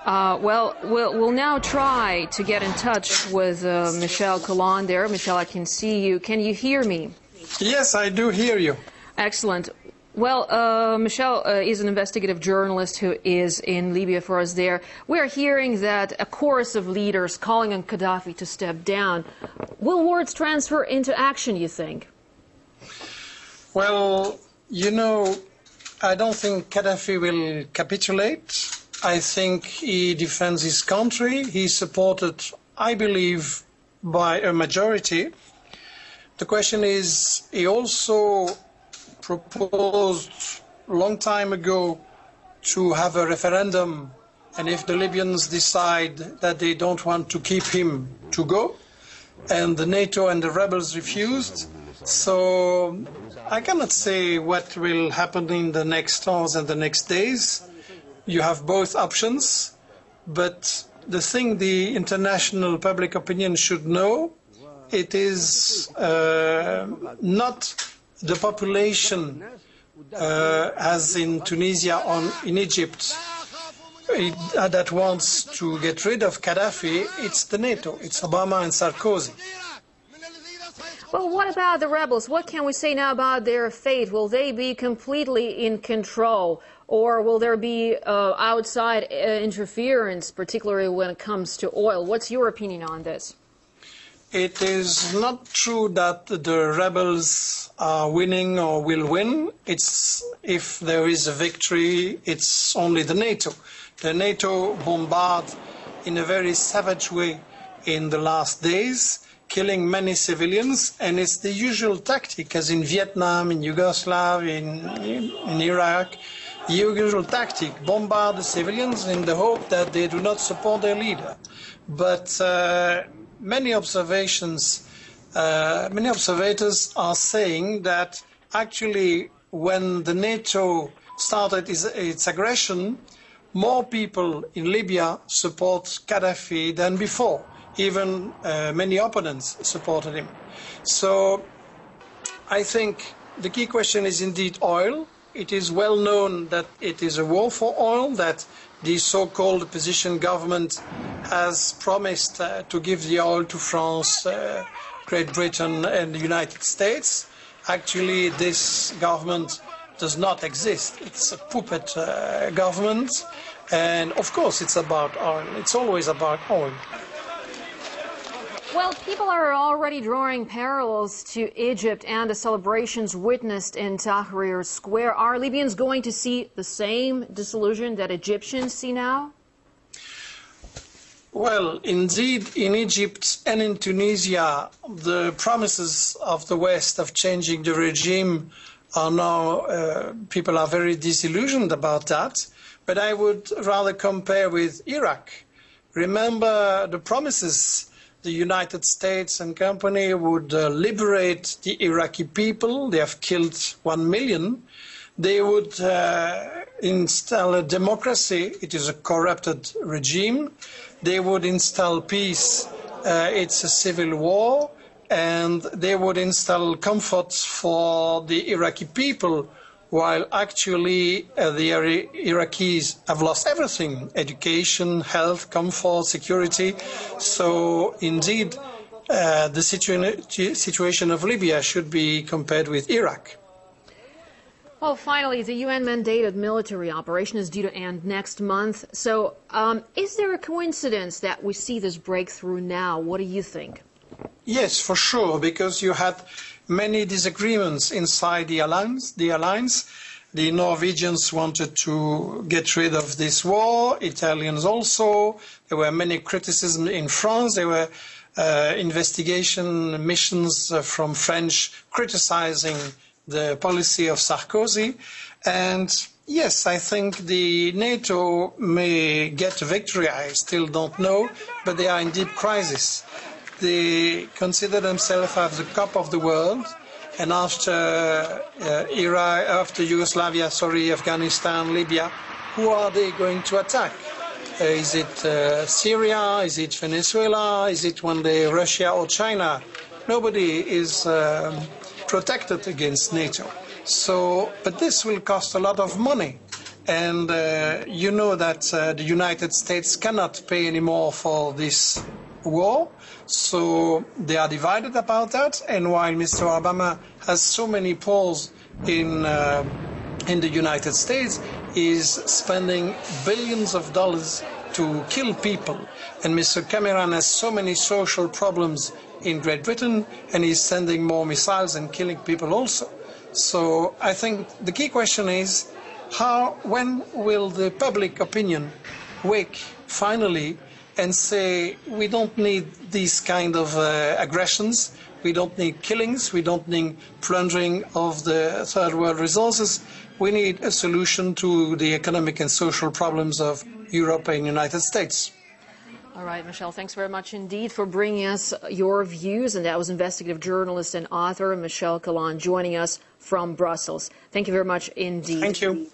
We'll now try to get in touch with Michel Collon there. Michel, I can see you. Can you hear me? Yes, I do hear you. Excellent. Well, Michel is an investigative journalist who is in Libya for us there. We are hearing that a chorus of leaders calling on Kadhafi to step down. Will words transfer into action, you think? Well, you know, I don't think Kadhafi will capitulate. I think he defends his country. He's supported, I believe, by a majority. The question is, he also proposed a long time ago to have a referendum, and if the Libyans decide that they don't want to keep him, to go, and the NATO and the rebels refused. So I cannot say what will happen in the next hours and the next days. You have both options, but the thing the international public opinion should know, it is not the population as in Tunisia or in Egypt that wants to get rid of Gaddafi. It's the NATO, it's Obama and Sarkozy. Well, what about the rebels? What can we say now about their fate? Will they be completely in control, or will there be outside interference, particularly when it comes to oil? What's your opinion on this? It is not true that the rebels are winning or will win. It's, if there is a victory, it's only the NATO. The NATO bombarded in a very savage way in the last days, killing many civilians, and it's the usual tactic, as in Vietnam, in Yugoslavia, in Iraq, the usual tactic, bombard the civilians in the hope that they do not support their leader. But many observators are saying that actually when the NATO started its aggression, more people in Libya support Gaddafi than before. Even many opponents supported him. So I think the key question is indeed oil. It is well known that it is a war for oil, that the so-called opposition government has promised to give the oil to France, Great Britain and the United States. Actually, this government does not exist. It's a puppet government. And of course, it's about oil. It's always about oil. Well, people are already drawing parallels to Egypt and the celebrations witnessed in Tahrir Square. Are Libyans going to see the same disillusion that Egyptians see now? Well, indeed, in Egypt and in Tunisia, the promises of the West of changing the regime are now, people are very disillusioned about that. But I would rather compare with Iraq. Remember the promises. The United States and company would liberate the Iraqi people. They have killed 1 million. They would install a democracy. It is a corrupted regime. They would install peace. It's a civil war. And they would install comfort for the Iraqi people, while actually the Iraqis have lost everything: education, health, comfort, security. So indeed, the situation of Libya should be compared with Iraq. Well, finally, the UN-mandated military operation is due to end next month. So is there a coincidence that we see this breakthrough now? What do you think? Yes, for sure, because you had many disagreements inside the alliance. The Norwegians wanted to get rid of this war, Italians also. There were many criticisms in France. There were investigation missions from French criticizing the policy of Sarkozy. And yes, I think the NATO may get a victory. I still don't know, but they are in deep crisis. They consider themselves as the cup of the world, and after Iraq, after Yugoslavia, Afghanistan, Libya, who are they going to attack? Is it Syria? Is it Venezuela? Is it one day Russia or China? Nobody is protected against NATO. So, but this will cost a lot of money. And you know that the United States cannot pay anymore for this war, so they are divided about that. And while Mr. Obama has so many polls in the United States, is spending billions of dollars to kill people. And Mr. Cameron has so many social problems in Great Britain, and he's sending more missiles and killing people also. So I think the key question is, when will the public opinion wake finally and say, we don't need these kind of aggressions, we don't need killings, we don't need plundering of the third world resources, we need a solution to the economic and social problems of Europe and the United States. All right, Michel, thanks very much indeed for bringing us your views. And that was investigative journalist and author Michel Collon joining us from Brussels. Thank you very much indeed. Thank you.